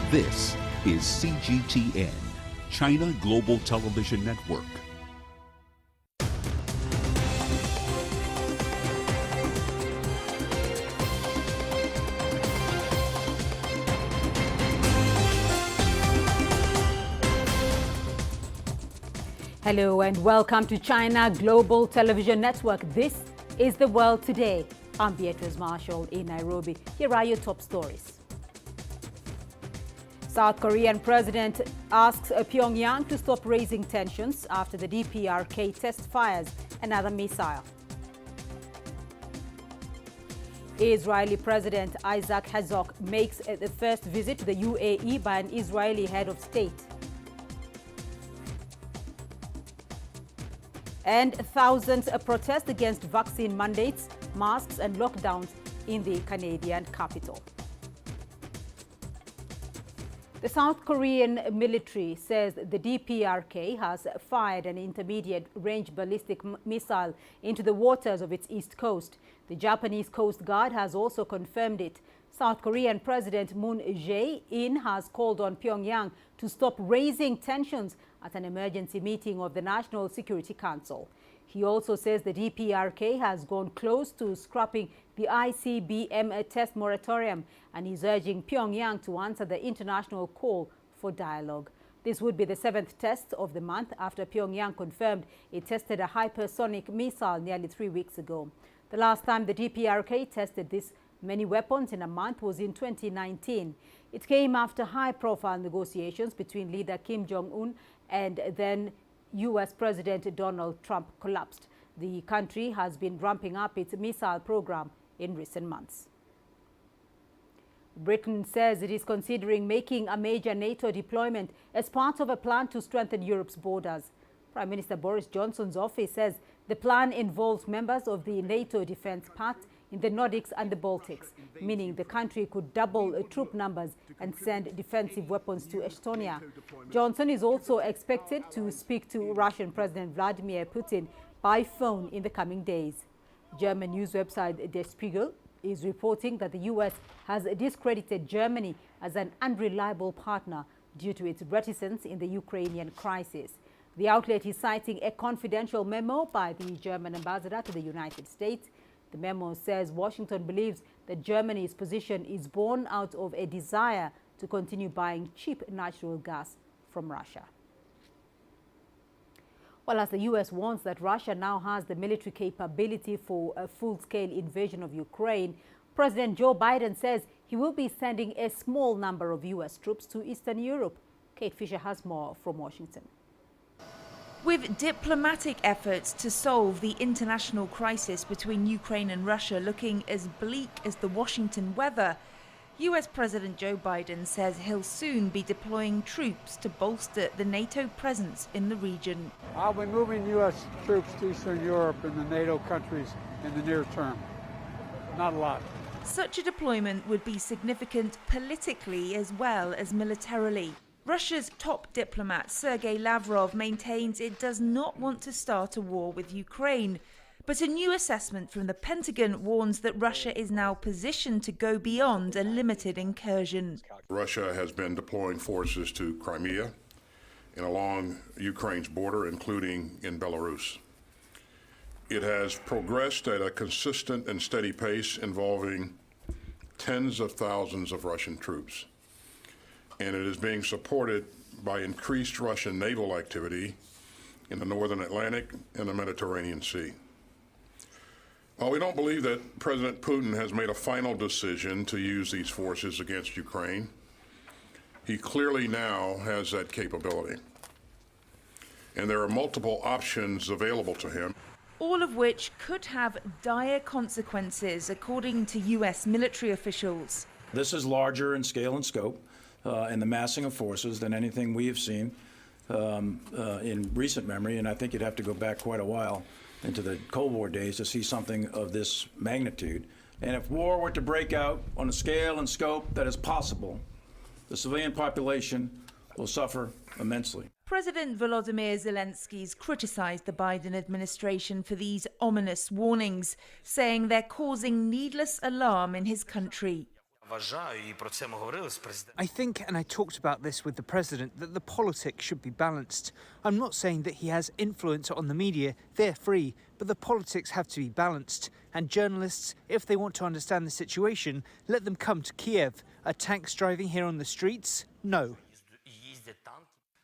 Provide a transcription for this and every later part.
This is CGTN, China Global Television Network. Hello and welcome to China Global Television Network. This is The World Today. I'm Beatrice Marshall in Nairobi. Here are your top stories. South Korean president asks Pyongyang to stop raising tensions after the DPRK test fires another missile. Israeli President Isaac Herzog makes the first visit to the UAE by an Israeli head of state. And thousands protest against vaccine mandates, masks and lockdowns in the Canadian capital. The South Korean military says the DPRK has fired an intermediate-range ballistic missile into the waters of its east coast. The Japanese Coast Guard has also confirmed it. South Korean President Moon Jae-in has called on Pyongyang to stop raising tensions at an emergency meeting of the National Security Council. He also says the DPRK has gone close to scrapping the ICBM test moratorium and is urging Pyongyang to answer the international call for dialogue. This would be the 7th test of the month after Pyongyang confirmed it tested a hypersonic missile nearly 3 weeks ago. The last time the DPRK tested this many weapons in a month was in 2019. It came after high-profile negotiations between leader Kim Jong-un and then U.S. President Donald Trump collapsed. The country has been ramping up its missile program in recent months. Britain says it is considering making a major NATO deployment as part of a plan to strengthen Europe's borders. Prime Minister Boris Johnson's office says the plan involves members of the NATO Defence Pact in the Nordics and the Baltics, meaning the country could double troop numbers and send defensive weapons to Estonia. Johnson is also expected to speak to Russian President Vladimir Putin by phone in the coming days. German news website Der Spiegel is reporting that the U.S. has discredited Germany as an unreliable partner due to its reticence in the Ukrainian crisis. The outlet is citing a confidential memo by the German ambassador to the United States. The memo says Washington believes that Germany's position is born out of a desire to continue buying cheap natural gas from Russia. Well, as the U.S. warns that Russia now has the military capability for a full-scale invasion of Ukraine, President Joe Biden says he will be sending a small number of U.S. troops to Eastern Europe. Kate Fisher has more from Washington. With diplomatic efforts to solve the international crisis between Ukraine and Russia looking as bleak as the Washington weather, US President Joe Biden says he'll soon be deploying troops to bolster the NATO presence in the region. I'll be moving US troops to Eastern Europe and the NATO countries in the near term. Not a lot. Such a deployment would be significant politically as well as militarily. Russia's top diplomat Sergei Lavrov maintains it does not want to start a war with Ukraine. But a new assessment from the Pentagon warns that Russia is now positioned to go beyond a limited incursion. Russia has been deploying forces to Crimea and along Ukraine's border, including in Belarus. It has progressed at a consistent and steady pace involving tens of thousands of Russian troops. And it is being supported by increased Russian naval activity in the northern Atlantic and the Mediterranean Sea. While we don't believe that President Putin has made a final decision to use these forces against Ukraine, he clearly now has that capability. And there are multiple options available to him. All of which could have dire consequences, according to US military officials. This is larger in scale and scope and the massing of forces than anything we have seen in recent memory, and I think you'd have to go back quite a while into the Cold War days to see something of this magnitude. And if war were to break out on a scale and scope that is possible, the civilian population will suffer immensely. President Volodymyr Zelensky's criticized the Biden administration for these ominous warnings, saying they're causing needless alarm in his country. I think, and I talked about this with the president, that the politics should be balanced. I'm not saying that he has influence on the media, they're free, but the politics have to be balanced. And journalists, if they want to understand the situation, let them come to Kiev. Are tanks driving here on the streets? No.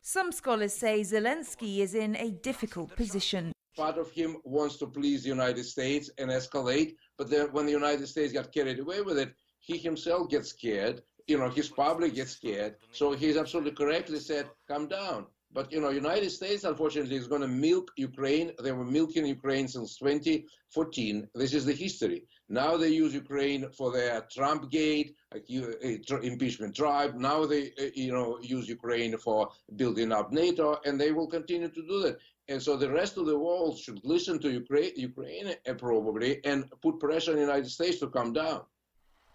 Some scholars say Zelensky is in a difficult position. Part of him wants to please the United States and escalate, but then when the United States got carried away with it, he himself gets scared, his public gets scared. So he's absolutely correctly said, calm down. But, United States, unfortunately, is going to milk Ukraine. They were milking Ukraine since 2014. This is the history. Now they use Ukraine for their Trump gate, impeachment drive. Now they, use Ukraine for building up NATO, and they will continue to do that. And so the rest of the world should listen to Ukraine probably and put pressure on the United States to calm down.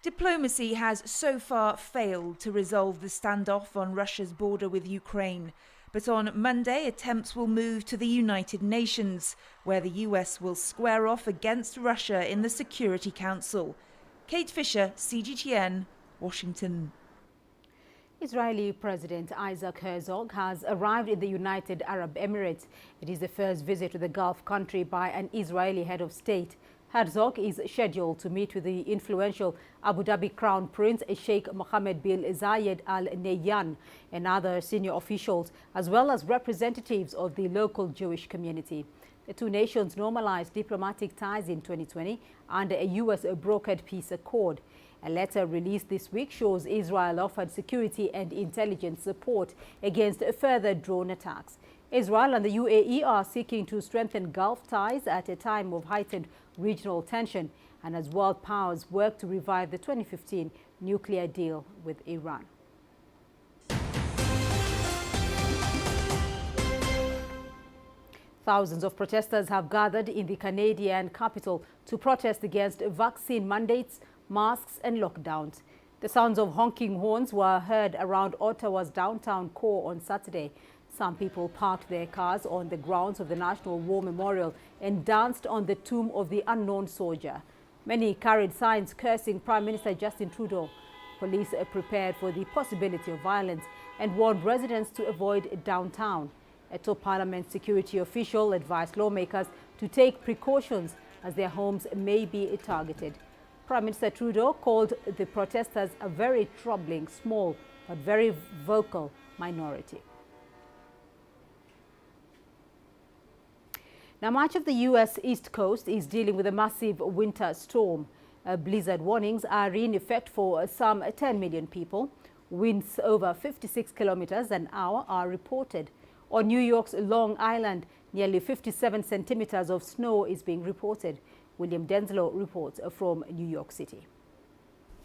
Diplomacy has so far failed to resolve the standoff on Russia's border with Ukraine. But on Monday, attempts will move to the United Nations, where the US will square off against Russia in the Security Council. Kate Fisher, CGTN, Washington. Israeli President Isaac Herzog has arrived in the United Arab Emirates. It is the first visit to the Gulf country by an Israeli head of state. Herzog is scheduled to meet with the influential Abu Dhabi Crown Prince Sheikh Mohammed bin Zayed Al Nahyan and other senior officials, as well as representatives of the local Jewish community. The two nations normalized diplomatic ties in 2020 under a U.S. brokered peace accord. A letter released this week shows Israel offered security and intelligence support against further drone attacks. Israel and the UAE are seeking to strengthen Gulf ties at a time of heightened regional tension and as world powers work to revive the 2015 nuclear deal with Iran. Thousands of protesters have gathered in the Canadian capital to protest against vaccine mandates, masks and lockdowns. The sounds of honking horns were heard around Ottawa's downtown core on Saturday. Some people parked their cars on the grounds of the National War Memorial and danced on the tomb of the unknown soldier. Many carried signs cursing Prime Minister Justin Trudeau. Police are prepared for the possibility of violence and warned residents to avoid downtown. A top Parliament security official advised lawmakers to take precautions as their homes may be targeted. Prime Minister Trudeau called the protesters a very troubling, small but very vocal minority. Now, much of the U.S. East Coast is dealing with a massive winter storm. Blizzard warnings are in effect for some 10 million people. Winds over 56 kilometers an hour are reported. On New York's Long Island, nearly 57 centimeters of snow is being reported. William Denslow reports from New York City.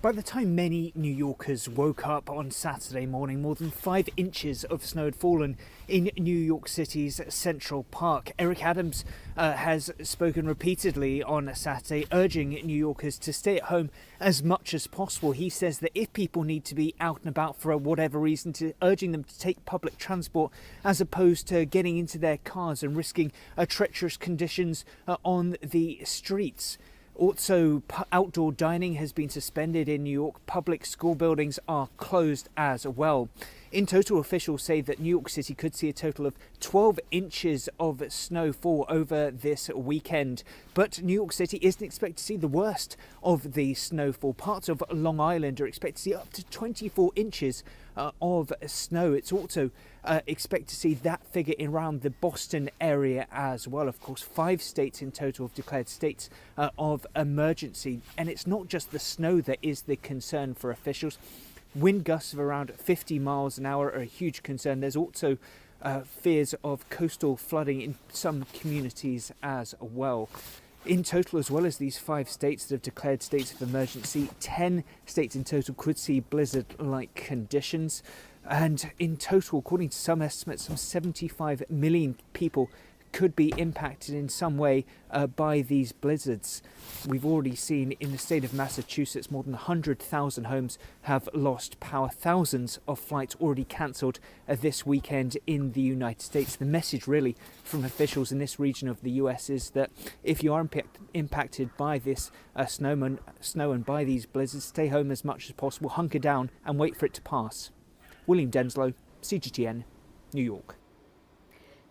By the time many New Yorkers woke up on Saturday morning, more than 5 inches of snow had fallen in New York City's Central Park. Eric Adams has spoken repeatedly on Saturday, urging New Yorkers to stay at home as much as possible. He says that if people need to be out and about for whatever reason, urging them to take public transport as opposed to getting into their cars and risking treacherous conditions on the streets. Also, outdoor dining has been suspended in New York. Public school buildings are closed as well. In total, officials say that New York City could see a total of 12 inches of snowfall over this weekend. But New York City isn't expected to see the worst of the snowfall. Parts of Long Island are expected to see up to 24 inches of snow. It's also expect to see that figure around the Boston area as well. Of course, 5 states in total have declared states of emergency. And it's not just the snow that is the concern for officials. Wind gusts of around 50 miles an hour are a huge concern. There's also fears of coastal flooding in some communities as well. In total, as well as these 5 states that have declared states of emergency, 10 states in total could see blizzard-like conditions. And in total, according to some estimates, some 75 million people could be impacted in some way by these blizzards. We've already seen in the state of Massachusetts more than 100,000 homes have lost power. Thousands of flights already cancelled this weekend in the United States. The message really from officials in this region of the US is that if you are impacted by this snow and by these blizzards, stay home as much as possible, hunker down and wait for it to pass. William Denslow, CGTN, New York.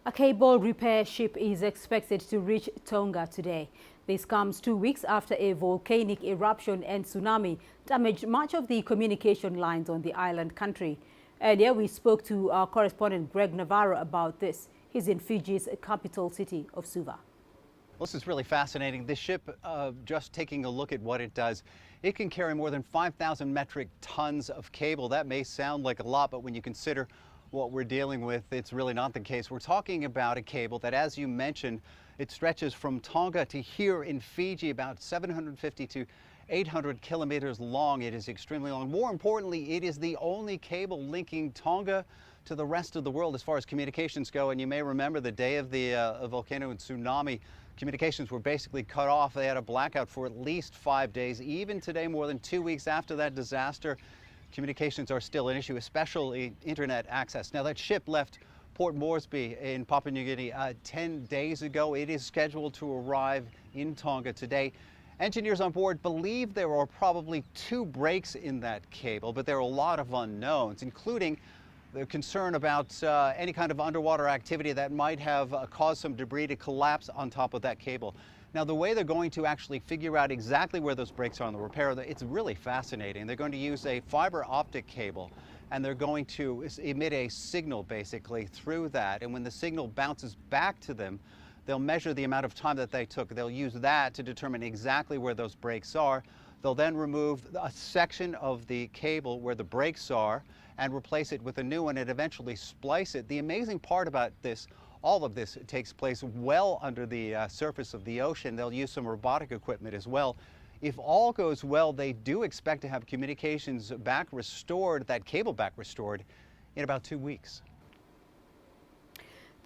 A cable repair ship is expected to reach Tonga today. This comes 2 weeks after a volcanic eruption and tsunami damaged much of the communication lines on the island country. Earlier, we spoke to our correspondent Greg Navarro about this. He's in Fiji's capital city of Suva. Well, this is really fascinating. This ship, just taking a look at what it does, it can carry more than 5,000 metric tons of cable. That may sound like a lot, but when you consider what we're dealing with, it's really not the case. We're talking about a cable that, as you mentioned, it stretches from Tonga to here in Fiji, about 750 to 800 kilometers long. It is extremely long. More importantly, it is the only cable linking Tonga to the rest of the world as far as communications go. And you may remember the day of the volcano and tsunami, communications were basically cut off. They had a blackout for at least 5 days. Even today, more than 2 weeks after that disaster, communications are still an issue, especially internet access. Now, that ship left Port Moresby in Papua New Guinea 10 days ago. It is scheduled to arrive in Tonga today. Engineers on board believe there are probably 2 breaks in that cable, but there are a lot of unknowns, including the concern about any kind of underwater activity that might have caused some debris to collapse on top of that cable. Now, the way they're going to actually figure out exactly where those breaks are on the repair, it's really fascinating. They're going to use a fiber optic cable, and they're going to emit a signal basically through that. And when the signal bounces back to them, they'll measure the amount of time that they took. They'll use that to determine exactly where those breaks are. They'll then remove a section of the cable where the breaks are and replace it with a new one and eventually splice it. The amazing part about this, all of this takes place well under the surface of the ocean. They'll use some robotic equipment as well. If all goes well, they do expect to have communications back restored, that cable back restored, in about 2 weeks.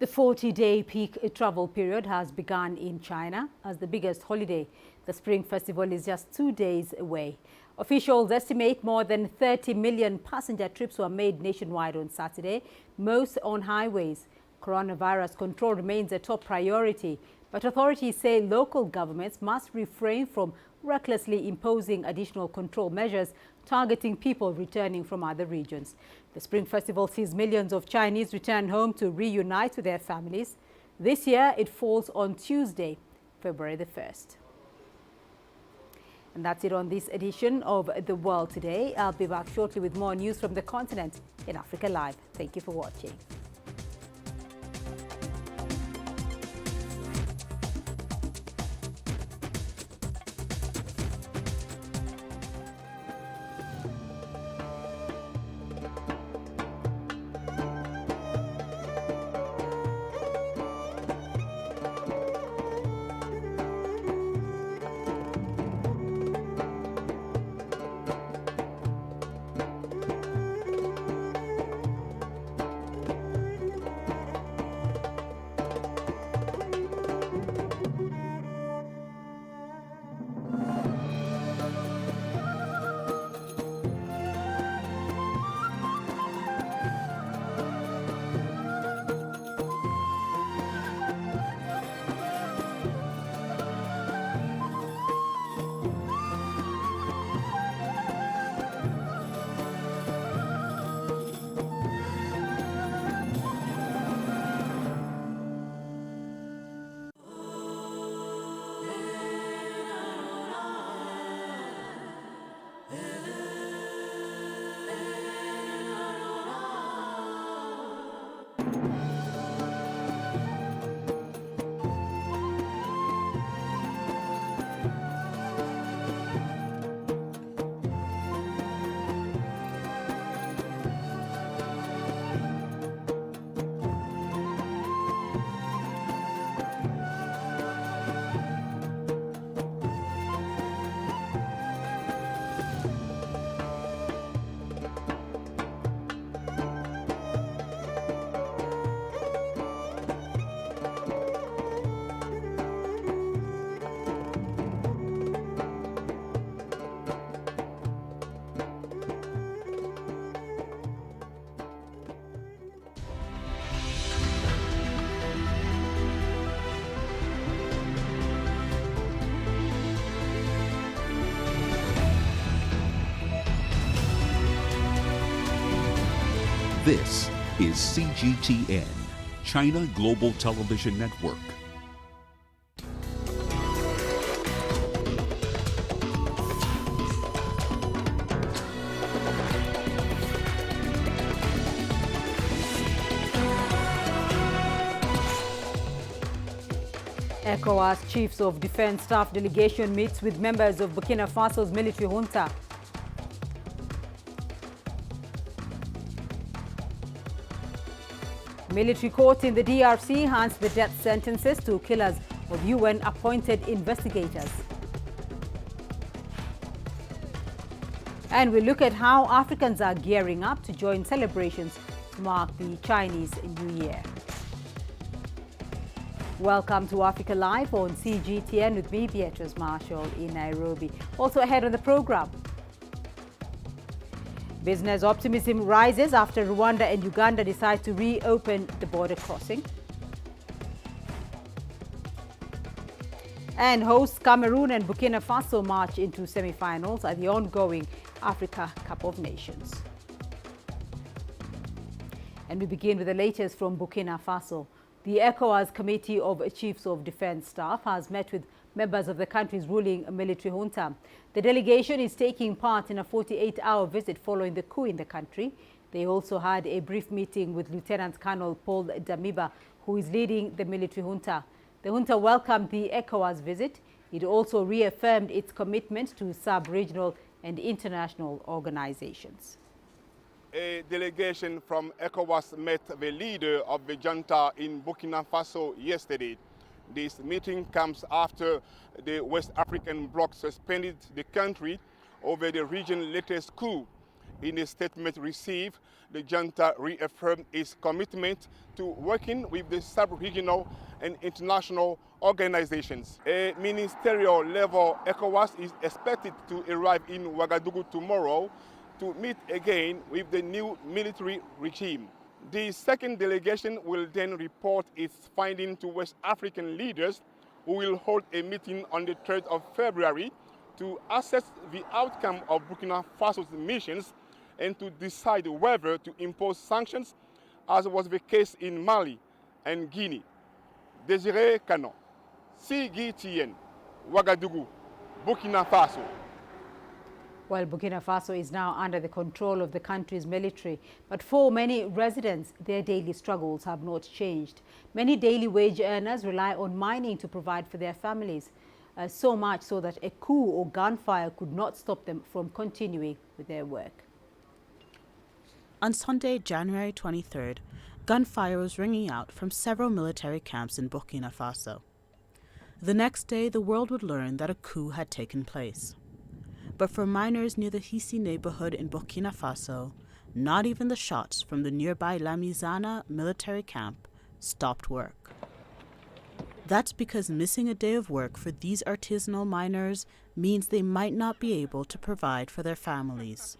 The 40-day peak travel period has begun in China as the biggest holiday. The Spring Festival is just 2 days away. Officials estimate more than 30 million passenger trips were made nationwide on Saturday, most on highways. Coronavirus control remains a top priority, but authorities say local governments must refrain from recklessly imposing additional control measures targeting people returning from other regions. The Spring Festival sees millions of Chinese return home to reunite with their families. This year, it falls on Tuesday, February the 1st. And that's it on this edition of The World Today. I'll be back shortly with more news from the continent in Africa Live. Thank you for watching. This is CGTN, China Global Television Network. ECOWAS Chiefs of Defense Staff delegation meets with members of Burkina Faso's military junta. Military court in the DRC hands the death sentences to killers of UN-appointed investigators. And we look at how Africans are gearing up to join celebrations to mark the Chinese New Year. Welcome to Africa Live on CGTN with me, Beatrice Marshall, in Nairobi. Also ahead on the program, business optimism rises after Rwanda and Uganda decide to reopen the border crossing. And hosts Cameroon and Burkina Faso march into semi-finals at the ongoing Africa Cup of Nations. And we begin with the latest from Burkina Faso. The ECOWAS Committee of Chiefs of Defense Staff has met with members of the country's ruling military junta. The delegation is taking part in a 48-hour visit following the coup in the country. They also had a brief meeting with Lieutenant Colonel Paul Damiba, who is leading the military junta. The junta welcomed the ECOWAS visit. It also reaffirmed its commitment to sub-regional and international organizations. A delegation from ECOWAS met the leader of the junta in Burkina Faso yesterday. This meeting comes after the West African bloc suspended the country over the region's latest coup. In a statement received, the junta reaffirmed its commitment to working with the sub-regional and international organizations. A ministerial-level ECOWAS is expected to arrive in Ouagadougou tomorrow to meet again with the new military regime. The second delegation will then report its findings to West African leaders, who will hold a meeting on the 3rd of February to assess the outcome of Burkina Faso's missions and to decide whether to impose sanctions, as was the case in Mali and Guinea. Desiree Canon, CGTN, Ouagadougou, Burkina Faso. Well, Burkina Faso is now under the control of the country's military, but for many residents, their daily struggles have not changed. Many daily wage earners rely on mining to provide for their families, so much so that a coup or gunfire could not stop them from continuing with their work. On Sunday, January 23rd, gunfire was ringing out from several military camps in Burkina Faso. The next day, the world would learn that a coup had taken place. But for miners near the Hissi neighborhood in Burkina Faso, not even the shots from the nearby Lamizana military camp stopped work. That's because missing a day of work for these artisanal miners means they might not be able to provide for their families.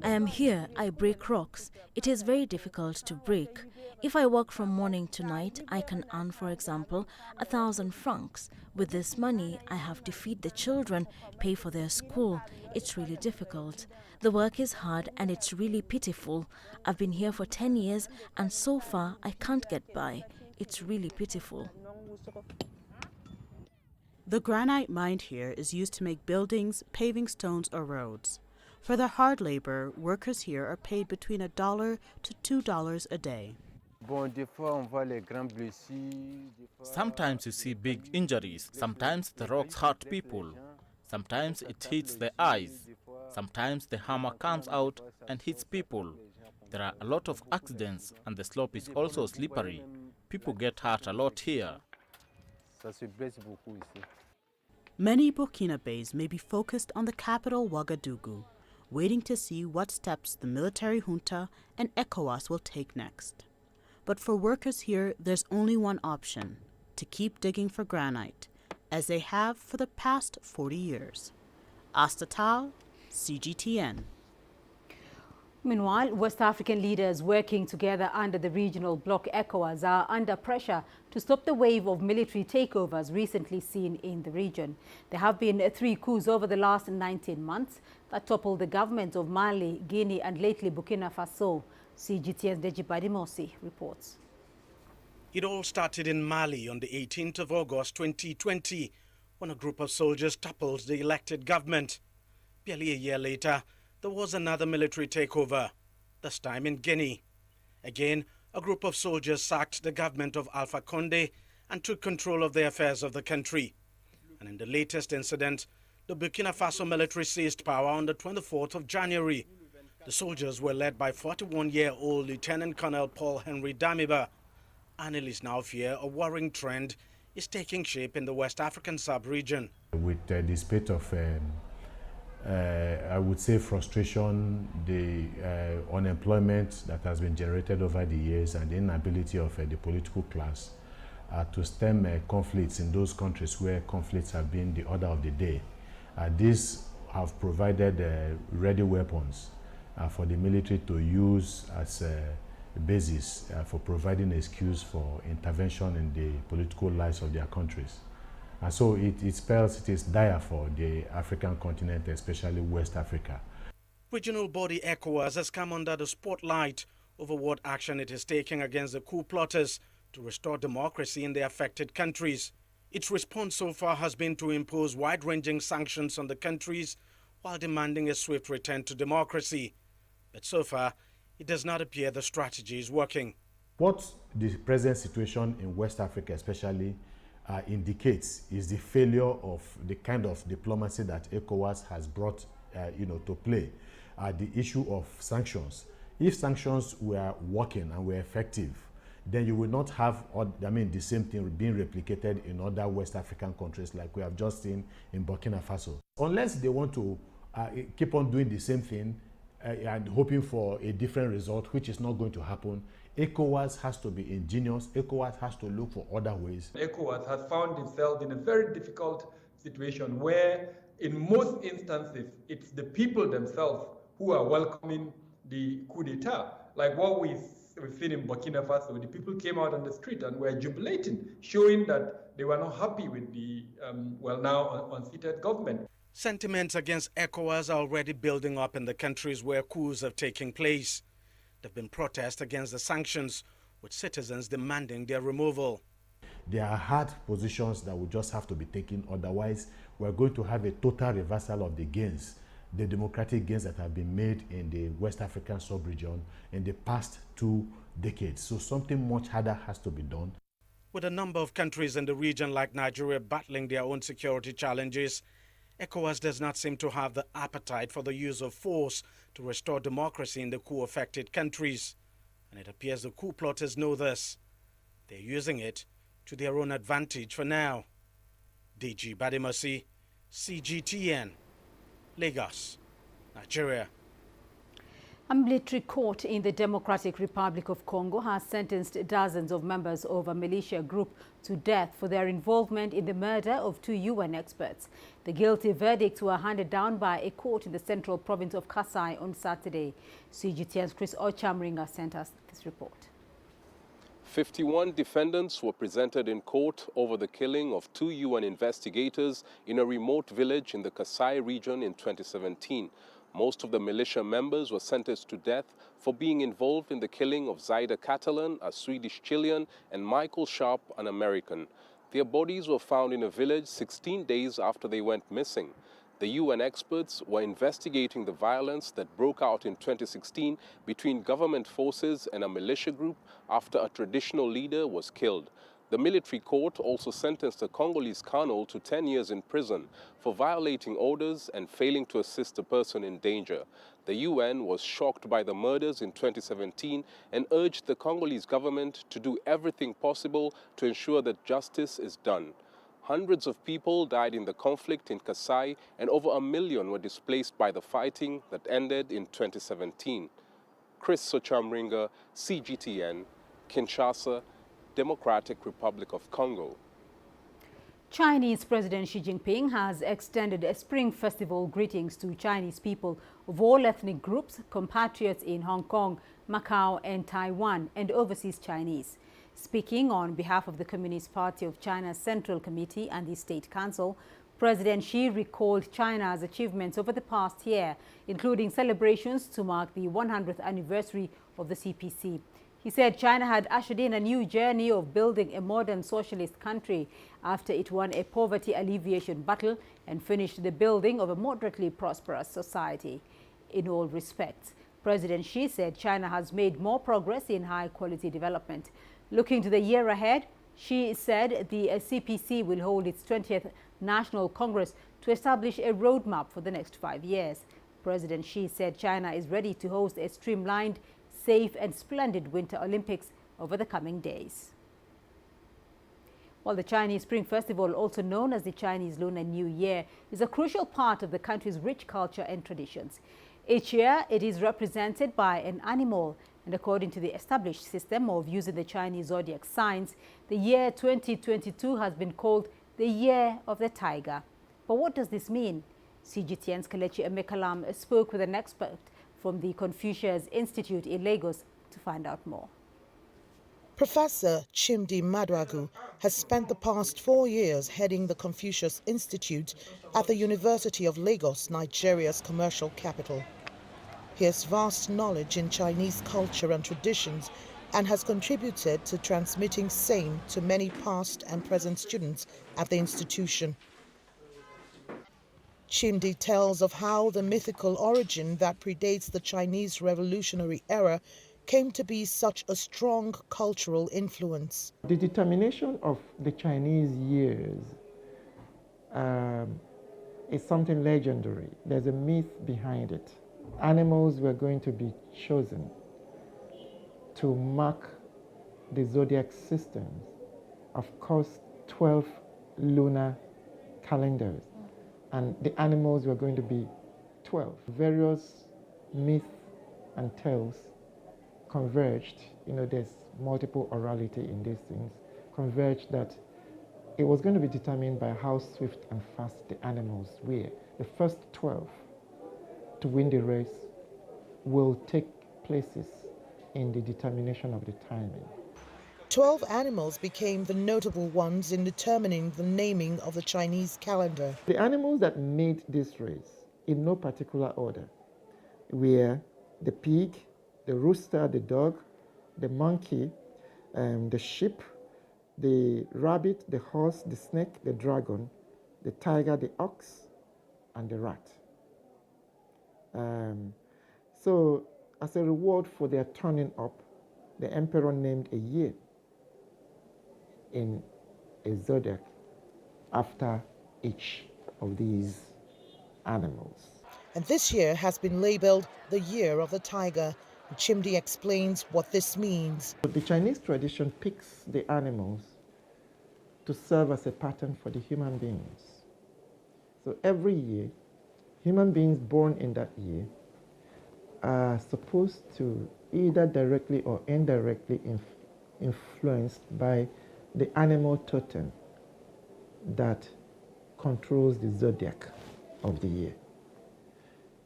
I am here, I break rocks. It is very difficult to break. If I work from morning to night, I can earn, for example, 1,000 francs. With this money, I have to feed the children, pay for their school. It's really difficult. The work is hard and it's really pitiful. I've been here for 10 years and so far I can't get by. It's really pitiful. The granite mined here is used to make buildings, paving stones, or roads. For their hard labor, workers here are paid between $1 to $2 a day. Sometimes you see big injuries. Sometimes the rocks hurt people. Sometimes it hits the eyes. Sometimes the hammer comes out and hits people. There are a lot of accidents and the slope is also slippery. People get hurt a lot here. Many Burkinabés may be focused on the capital Ouagadougou, waiting to see what steps the military junta and ECOWAS will take next. But for workers here, there's only one option: to keep digging for granite, as they have for the past 40 years. Astatal, CGTN. Meanwhile, West African leaders working together under the regional bloc ECOWAS are under pressure to stop the wave of military takeovers recently seen in the region. There have been 3 coups over the last 19 months that toppled the governments of Mali, Guinea and lately Burkina Faso. CGTN's Deji Badimosi reports. It all started in Mali on the 18th of August 2020 when a group of soldiers toppled the elected government. Barely a year later, there was another military takeover, this time in Guinea. Again, a group of soldiers sacked the government of Alpha Condé and took control of the affairs of the country. And in the latest incident, the Burkina Faso military seized power on the 24th of January. The soldiers were led by 41-year-old Lieutenant Colonel Paul Henry Damiba. Analysts now fear a worrying trend is taking shape in the West African sub-region. With the spate of I would say frustration, the unemployment that has been generated over the years and the inability of the political class to stem conflicts in those countries where conflicts have been the order of the day. These have provided ready weapons for the military to use as a basis for providing an excuse for intervention in the political lives of their countries. And so it spells it is dire for the African continent, especially West Africa. Regional body ECOWAS has come under the spotlight over what action it is taking against the coup plotters to restore democracy in the affected countries. Its response so far has been to impose wide-ranging sanctions on the countries while demanding a swift return to democracy. But so far, it does not appear the strategy is working. What the present situation in West Africa especially indicates is the failure of the kind of diplomacy that ECOWAS has brought to play. The issue of sanctions. If sanctions were working and were effective, then you will not have the same thing being replicated in other West African countries like we have just seen in Burkina Faso. Unless they want to keep on doing the same thing and hoping for a different result, which is not going to happen, ECOWAS has to be ingenious. ECOWAS has to look for other ways. ECOWAS has found itself in a very difficult situation where, in most instances, it's the people themselves who are welcoming the coup d'etat. Like what we've seen in Burkina Faso, the people came out on the street and were jubilating, showing that they were not happy with the, now unseated government. Sentiments against ECOWAS are already building up in the countries where coups have taken place. There have been protests against the sanctions, with citizens demanding their removal. There are hard positions that will just have to be taken, otherwise we're going to have a total reversal of the gains, the democratic gains that have been made in the West African sub-region in the past 2 decades. So something much harder has to be done. With a number of countries in the region like Nigeria battling their own security challenges, ECOWAS does not seem to have the appetite for the use of force to restore democracy in the coup-affected countries. And it appears the coup plotters know this. They're using it to their own advantage for now. Deji Badimosi, CGTN, Lagos, Nigeria. A military court in the Democratic Republic of Congo has sentenced dozens of members of a militia group to death for their involvement in the murder of 2 UN experts. The guilty verdicts were handed down by a court in the central province of Kasai on Saturday. CGTN's Chris Ochamringa sent us this report. 51 defendants were presented in court over the killing of 2 UN investigators in a remote village in the Kasai region in 2017. Most of the militia members were sentenced to death for being involved in the killing of Zaida Catalan, a Swedish Chilean, and Michael Sharp, an American. Their bodies were found in a village 16 days after they went missing. The UN experts were investigating the violence that broke out in 2016 between government forces and a militia group after a traditional leader was killed. The military court also sentenced a Congolese colonel to 10 years in prison for violating orders and failing to assist a person in danger. The UN was shocked by the murders in 2017 and urged the Congolese government to do everything possible to ensure that justice is done. Hundreds of people died in the conflict in Kasai and over 1 million were displaced by the fighting that ended in 2017. Chris Ochamringa, CGTN, Kinshasa, Democratic Republic of Congo. Chinese President Xi Jinping has extended Spring Festival greetings to Chinese people of all ethnic groups, compatriots in Hong Kong, Macau and Taiwan, and overseas Chinese. Speaking on behalf of the Communist Party of China's Central Committee and the State Council, President Xi recalled China's achievements over the past year, including celebrations to mark the 100th anniversary of the CPC. He said China had ushered in a new journey of building a modern socialist country after it won a poverty alleviation battle and finished the building of a moderately prosperous society. In all respects, President Xi said China has made more progress in high-quality development. Looking to the year ahead, Xi said the CPC will hold its 20th National Congress to establish a roadmap for the next 5 years. President Xi said China is ready to host a streamlined, safe and splendid Winter Olympics over the coming days. While the Chinese Spring Festival, also known as the Chinese Lunar New Year, is a crucial part of the country's rich culture and traditions. Each year, it is represented by an animal, and according to the established system of using the Chinese zodiac signs, the year 2022 has been called the Year of the Tiger. But what does this mean? CGTN's Kelechi Emekalam spoke with an expert from the Confucius Institute in Lagos to find out more. Professor Chimdi Madwagu has spent the past 4 years heading the Confucius Institute at the University of Lagos, Nigeria's commercial capital. He has vast knowledge in Chinese culture and traditions and has contributed to transmitting same to many past and present students at the institution. Chimdi tells of how the mythical origin that predates the Chinese Revolutionary era came to be such a strong cultural influence. The determination of the Chinese years is something legendary. There's a myth behind it. Animals were going to be chosen to mark the zodiac systems. Of course, 12 lunar calendars. And the animals were going to be 12. Various myths and tales converged. You know, there's multiple orality in these things. Converged that it was going to be determined by how swift and fast the animals were. The first 12 to win the race will take places in the determination of the timing. 12 animals became the notable ones in determining the naming of the Chinese calendar. The animals that made this race, in no particular order, were the pig, the rooster, the dog, the monkey, the sheep, the rabbit, the horse, the snake, the dragon, the tiger, the ox, and the rat. So, as a reward for their turning up, the emperor named a year in a zodiac after each of these animals. And this year has been labeled the Year of the Tiger. Chimdi explains what this means. The Chinese tradition picks the animals to serve as a pattern for the human beings. So every year, human beings born in that year are supposed to either directly or indirectly influenced by the animal totem that controls the zodiac of the year.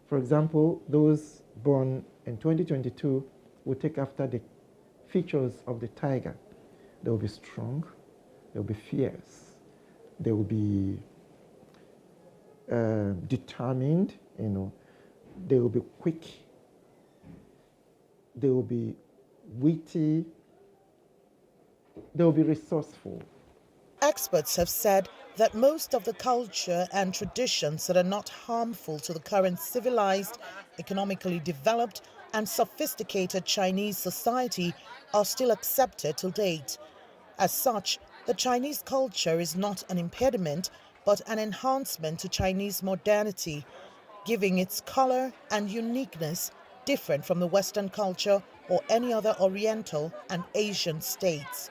For example, those born in 2022 will take after the features of the tiger. They will be strong, they will be fierce, they will be determined, you know, they will be quick, they will be witty, they will be resourceful. Experts have said that most of the culture and traditions that are not harmful to the current civilized, economically developed and sophisticated Chinese society are still accepted to date. As such, the Chinese culture is not an impediment but an enhancement to Chinese modernity, giving its color and uniqueness different from the Western culture or any other Oriental and Asian states.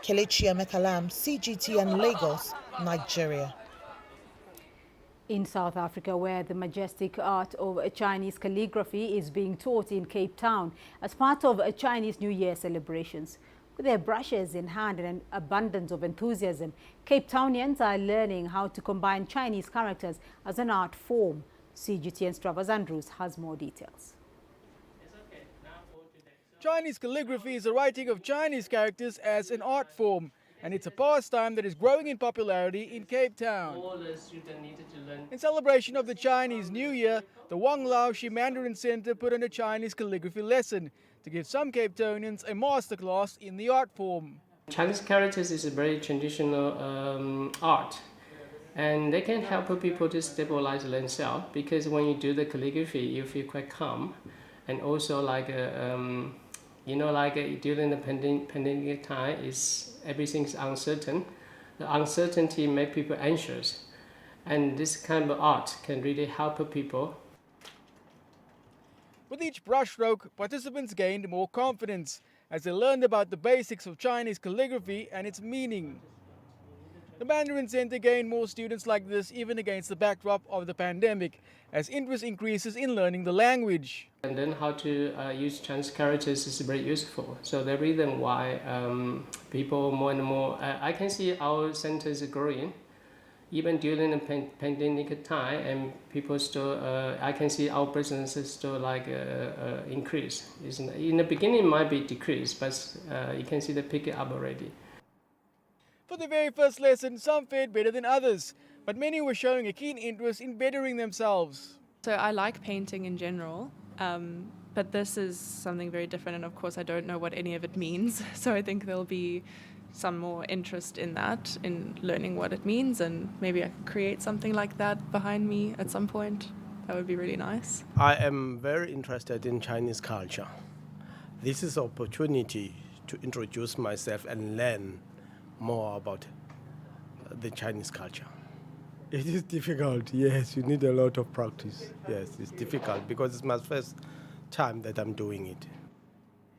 Kelechi Emekalam, CGTN Lagos, Nigeria. In South Africa, where the majestic art of Chinese calligraphy is being taught in Cape Town as part of Chinese New Year celebrations, With their brushes in hand and an abundance of enthusiasm, Cape Townians are learning how to combine Chinese characters as an art form. CGTN's Travers Andrews has more details. Chinese calligraphy is the writing of Chinese characters as an art form, and it's a pastime that is growing in popularity in Cape Town. In celebration of the Chinese New Year, the Wang Laoshi Mandarin Center put on a Chinese calligraphy lesson to give some Cape Townians a masterclass in the art form. Chinese characters is a very traditional art, and they can help people to stabilize themselves, because when you do the calligraphy, you feel quite calm, and also during the pandemic time, everything's uncertain. The uncertainty makes people anxious, and this kind of art can really help people. With each brushstroke, participants gained more confidence as they learned about the basics of Chinese calligraphy and its meaning. The Mandarin Center gained more students like this even against the backdrop of the pandemic, as interest increases in learning the language. And then how to use Chinese characters is very useful. So the reason why people more and more, I can see our center is growing, even during the pandemic time, and people still, I can see our business is still increase. In the beginning it might be decreased, but you can see the pick it up already. For the very first lesson, some fared better than others, but many were showing a keen interest in bettering themselves. So I like painting in general, but this is something very different, and of course I don't know what any of it means, so I think there'll be some more interest in that, in learning what it means, and maybe I can create something like that behind me at some point. That would be really nice. I am very interested in Chinese culture. This is an opportunity to introduce myself and learn more about the Chinese culture. It is difficult, yes, you need a lot of practice. Yes, it's difficult because it's my first time that I'm doing it.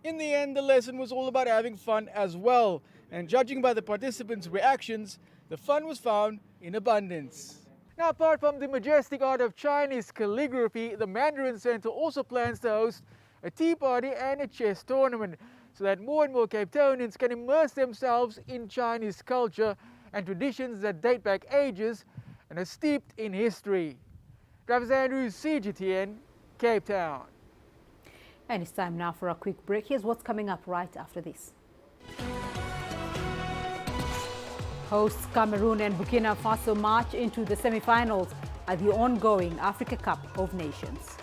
In the end, the lesson was all about having fun as well, and judging by the participants' reactions, the fun was found in abundance. Now, apart from the majestic art of Chinese calligraphy, the Mandarin Center also plans to host a tea party and a chess tournament, so that more and more Cape Townians can immerse themselves in Chinese culture and traditions that date back ages and are steeped in history. Travis Andrews, CGTN, Cape Town. And it's time now for a quick break. Here's what's coming up right after this. Hosts Cameroon and Burkina Faso march into the semi-finals at the ongoing Africa Cup of Nations.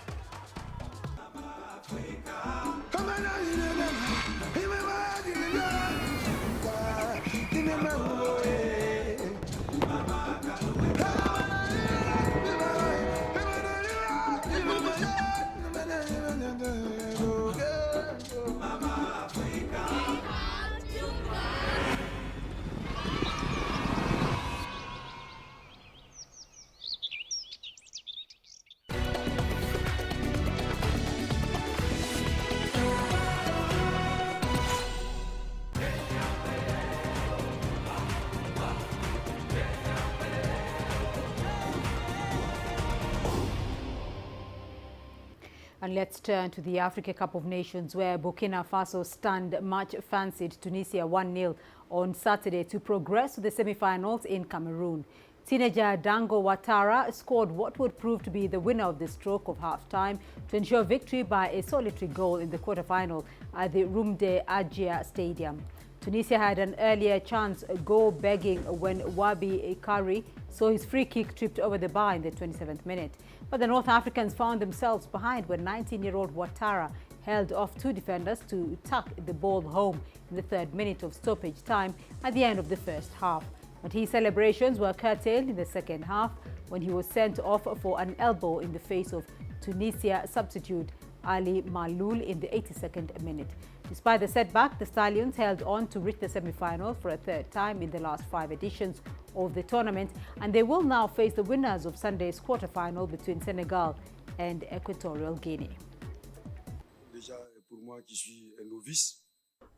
And let's turn to the Africa Cup of Nations, where Burkina Faso stunned much-fancied Tunisia 1-0 on Saturday to progress to the semi-finals in Cameroon. Teenager Dango Ouattara scored what would prove to be the winner of the stroke of half-time to ensure victory by a solitary goal in the quarter-final at the Rumde Adjia Stadium. Tunisia had an earlier chance goal-begging when Wabi Ikari saw his free kick tripped over the bar in the 27th minute. But the North Africans found themselves behind when 19-year-old Ouattara held off two defenders to tuck the ball home in the 3rd minute of stoppage time at the end of the first half. But his celebrations were curtailed in the second half when he was sent off for an elbow in the face of Tunisia substitute Ali Maloul in the 82nd minute. Despite the setback, the Stallions held on to reach the semi-final for a 3rd time in the last 5 editions of the tournament, and they will now face the winners of Sunday's quarter-final between Senegal and Equatorial Guinea.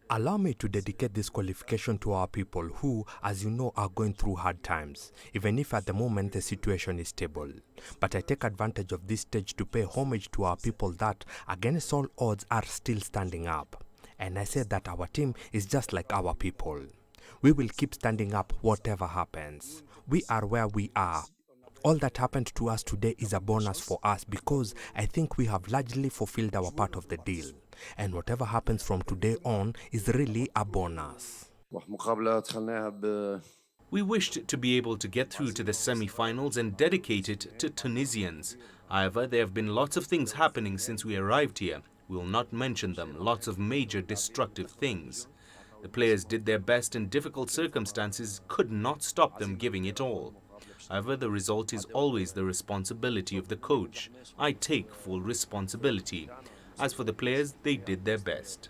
Allow me to dedicate this qualification to our people who, as you know, are going through hard times, even if at the moment the situation is stable. But I take advantage of this stage to pay homage to our people that, against all odds, are still standing up. And I say that our team is just like our people. We will keep standing up whatever happens. We are where we are. All that happened to us today is a bonus for us because I think we have largely fulfilled our part of the deal. And whatever happens from today on is really a bonus. We wished to be able to get through to the semi-finals and dedicate it to Tunisians. However, there have been lots of things happening since we arrived here. We will not mention them, lots of major destructive things. The players did their best and difficult circumstances could not stop them giving it all. However, the result is always the responsibility of the coach. I take full responsibility. As for the players, they did their best.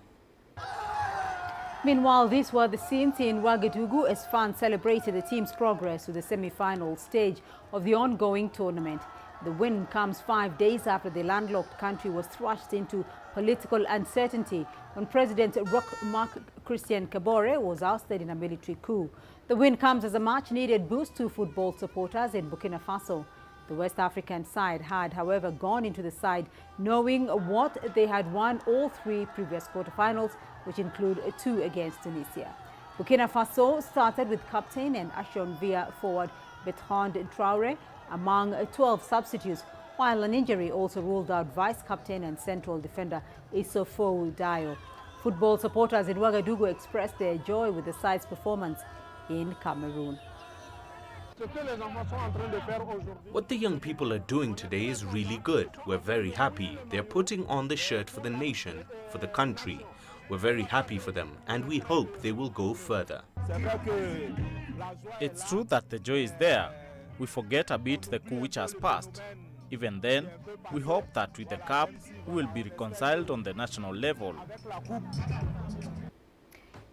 Meanwhile, these were the scenes in Ouagadougou as fans celebrated the team's progress to the semi-final stage of the ongoing tournament. The win comes 5 days after the landlocked country was thrust into political uncertainty when President Marc Christian Kabore was ousted in a military coup. The win comes as a much-needed boost to football supporters in Burkina Faso. The West African side had, however, gone into the side knowing what they had won all 3 previous quarterfinals, which include 2 against Tunisia. Burkina Faso started with captain and Action-Via forward Bertrand Traoré among 12 substitutes, while an injury also ruled out vice-captain and central defender Issoufou Dayo. Football supporters in Ouagadougou expressed their joy with the side's performance in Cameroon. What the young people are doing today is really good. We're very happy. They're putting on the shirt for the nation, for the country. We're very happy for them, and we hope they will go further. It's true that the joy is there. We forget a bit the coup which has passed. Even then, we hope that with the cup, we will be reconciled on the national level.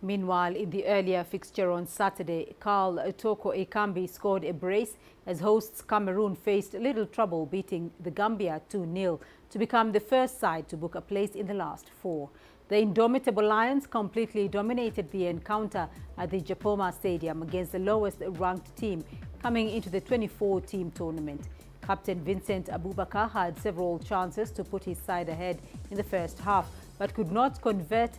Meanwhile, in the earlier fixture on Saturday, Carl Toko Ekambi scored a brace as hosts Cameroon faced little trouble beating the Gambia 2-0 to become the first side to book a place in the last 4. The indomitable Lions completely dominated the encounter at the Japoma Stadium against the lowest-ranked team coming into the 24-team tournament. Captain Vincent Abubakar had several chances to put his side ahead in the first half, but could not convert